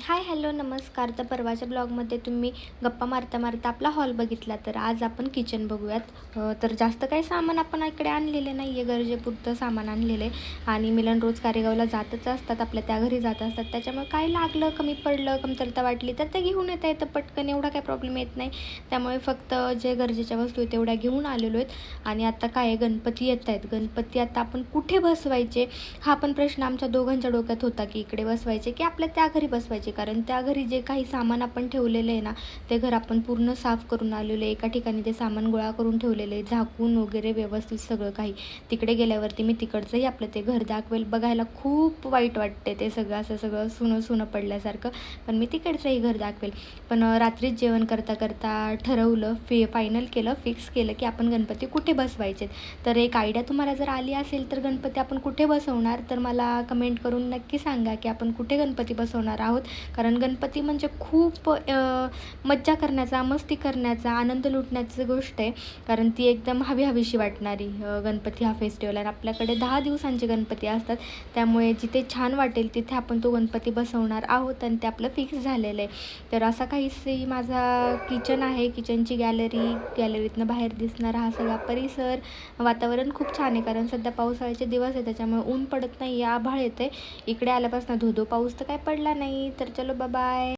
हाय, hello, नमस्कार. तर परवाच्या ब्लॉगमध्ये तुम्ही गप्पा मारता मारता आपला हॉल बघितला. तर आज आपण किचन बघूयात. तर जास्त काही सामान आपण इकडे आणलेले नाही आहे, गरजेपुरतं सामान आणलेलं आहे. आणि मिलन रोज कारेगावला जातच असतात, आपल्या त्या घरी जात असतात. त्याच्यामुळे काय लागलं, कमी पडलं, कमतरता वाटली तर ते घेऊन येता येतं पटकन, एवढा काही प्रॉब्लेम येत नाही. त्यामुळे फक्त जे गरजेच्या वस्तू आहेत तेवढ्या घेऊन आलेलो आहेत. आणि आता काय आहे, गणपती येत आहेत. गणपती आता आपण कुठे बसवायचे हा पण प्रश्न आमच्या दोघांच्या डोक्यात होता, की इकडे बसवायचे की आपल्या त्या घरी बसवायचे. कारण त्या घरी जे काही सामान आपण ठेवलेलं आहे ना, ते घर आपण पूर्ण साफ करून आलेलो आहे. एका ठिकाणी ते सामान गोळा करून ठेवलेलं आहे, झाकून वगैरे व्यवस्थित सगळं काही. तिकडे गेल्यावरती मी तिकडचंही आपलं ते घर दाखवेल. बघायला खूप वाईट वाटते ते सगळं, असं सगळं सुनं सुनं पडल्यासारखं. पण मी तिकडचंही घर दाखवेल. पण रात्रीच जेवण करता करता ठरवलं, फायनल केलं, फिक्स केलं की आपण गणपती कुठे बसवायचे. तर एक आयडिया तुम्हाला जर आली असेल तर गणपती आपण कुठे बसवणार, तर मला कमेंट करून नक्की सांगा की आपण कुठे गणपती बसवणार आहोत. कारण गणपती म्हणजे खूप मज्जा करण्याचा, मस्ती करण्याचा, आनंद लुटण्याची गोष्ट आहे. कारण ती एकदम हवीशी वाटणारी गणपती हा फेस्टिवल. आणि आपल्याकडे 10 दिवसांचे गणपती असतात. त्यामुळे जिथे छान वाटेल तिथे आपण तो गणपती बसवणार आहोत आणि ते आपलं फिक्स झालेलं आहे. तर असा काहीसे माझा किचन आहे, किचनची गॅलरीतनं बाहेर दिसणारा हा सगळा परिसर. वातावरण खूप छान आहे, कारण सध्या पावसाळ्याचे दिवस आहे, त्याच्यामुळे ऊन पडत नाही, आभाळ येते. इकडे आल्यापासून धो पाऊस तर काय पडला नाही. तर चलो, बाय.